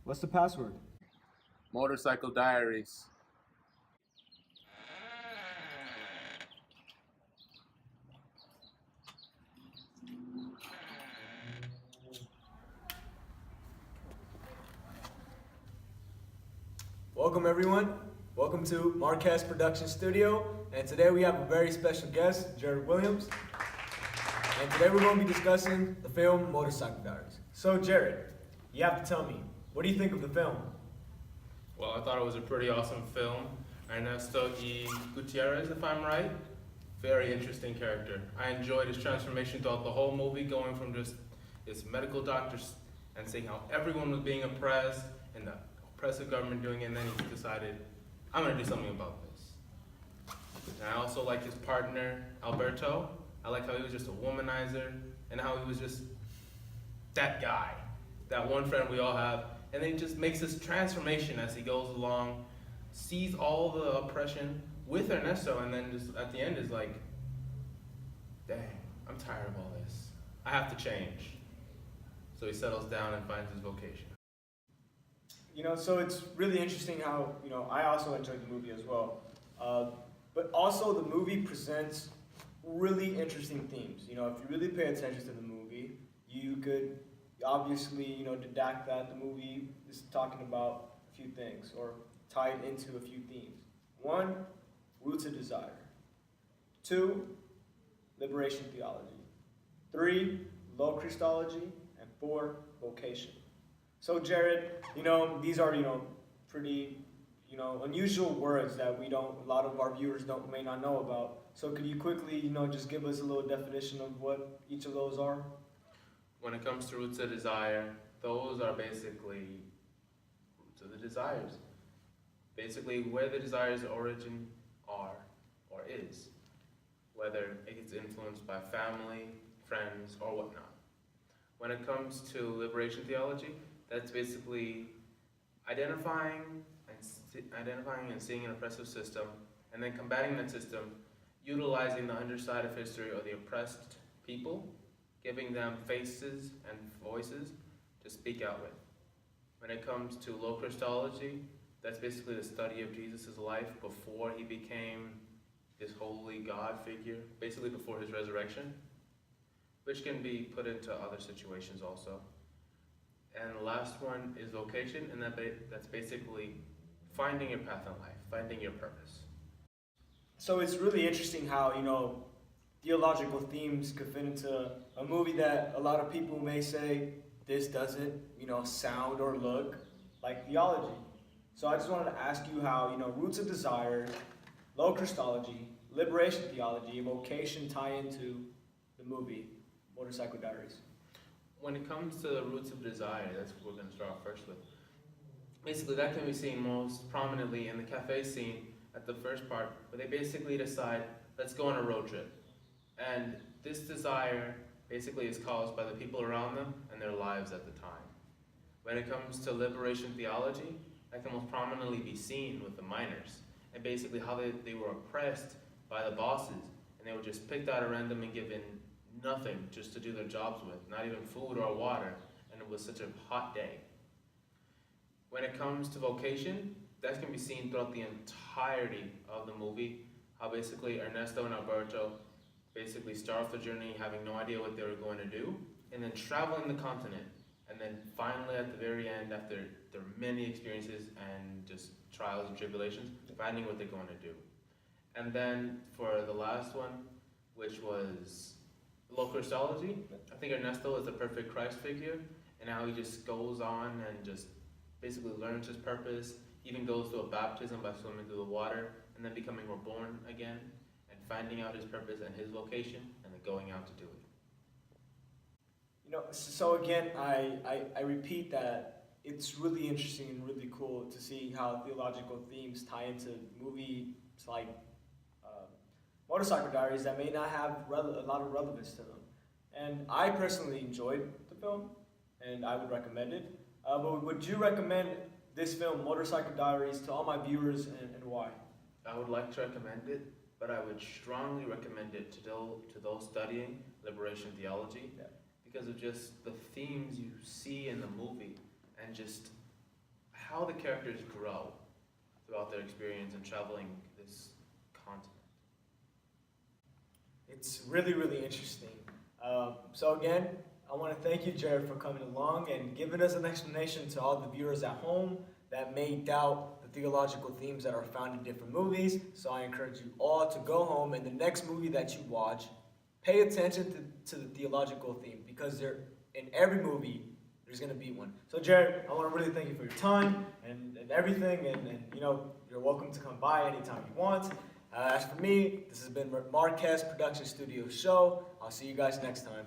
What's the password? Motorcycle Diaries. Welcome everyone. Welcome to Marquez Production Studio. And today we have a very special guest, Jared Williams. And today we're going to be discussing the film Motorcycle Diaries. So Jared, you have to tell me, what do you think of the film? Well, I thought it was a pretty awesome film. Ernesto E. Gutierrez, if I'm right. Very interesting character. I enjoyed his transformation throughout the whole movie, going from just his medical doctors and seeing how everyone was being oppressed and the oppressive government doing it, and then he decided, I'm going to do something about this. And I also like his partner, Alberto. I like how he was just a womanizer and how he was just that guy, that one friend we all have. And then he just makes this transformation as he goes along, sees all the oppression with Ernesto, and then just at the end is like, dang, I'm tired of all this. I have to change. So he settles down and finds his vocation. So it's really interesting how, I also enjoyed the movie as well. But also the movie presents really interesting themes. If you really pay attention to the movie, you could obviously, deduct that the movie is talking about a few things or tied into a few themes. One, roots of desire. Two, liberation theology. Three, low Christology. And four, vocation. So Jared, these are, pretty, unusual words that a lot of our viewers may not know about. So could you quickly, just give us a little definition of what each of those are? When it comes to roots of desire, those are basically roots of the desires. Basically where the desire's origin are or is, whether it's influenced by family, friends, or whatnot. When it comes to liberation theology, that's basically identifying and seeing an oppressive system, and then combating that system, utilizing the underside of history or the oppressed people, giving them faces and voices to speak out with. When it comes to low Christology, that's basically the study of Jesus' life before he became this holy God figure, basically before his resurrection, which can be put into other situations also. And the last one is vocation, and that's basically finding your path in life, finding your purpose. So it's really interesting how, theological themes could fit into a movie that a lot of people may say, this doesn't, sound or look like theology. So I just wanted to ask you how, roots of desire, low Christology, liberation theology, and vocation tie into the movie Motorcycle Diaries. When it comes to the roots of desire, that's what we're going to start off first with. Basically, that can be seen most prominently in the cafe scene at the first part, where they basically decide, let's go on a road trip. And this desire basically is caused by the people around them and their lives at the time. When it comes to liberation theology, that can most prominently be seen with the miners, and basically how they were oppressed by the bosses, and they were just picked out at random and given nothing just to do their jobs with, not even food or water, and it was such a hot day. When it comes to vocation, that can be seen throughout the entirety of the movie, how basically Ernesto and Alberto basically start off the journey having no idea what they were going to do, and then traveling the continent, and then finally at the very end, after their many experiences and just trials and tribulations, finding what they're going to do. And then for the last one, which was low Christology, I think Ernesto is the perfect Christ figure, and how he just goes on and just basically learns his purpose, even goes through a baptism by swimming through the water, and then becoming reborn again, and finding out his purpose and his vocation, and then going out to do it. So again, I repeat that it's really interesting and really cool to see how theological themes tie into movies like Motorcycle Diaries that may not have a lot of relevance to them. And I personally enjoyed the film, and I would recommend it. But would you recommend this film, Motorcycle Diaries, to all my viewers, and why? I would like to recommend it, but I would strongly recommend it to those studying liberation theology, because of just the themes you see in the movie, and just how the characters grow throughout their experience and traveling this continent. It's really, really interesting. So again, I want to thank you, Jared, for coming along and giving us an explanation to all the viewers at home that may doubt the theological themes that are found in different movies. So I encourage you all to go home and the next movie that you watch, pay attention to the theological theme, because in every movie, there's going to be one. So Jared, I want to really thank you for your time and everything, and you're welcome to come by anytime you want. As for me, this has been Marquez Production Studio Show. I'll see you guys next time.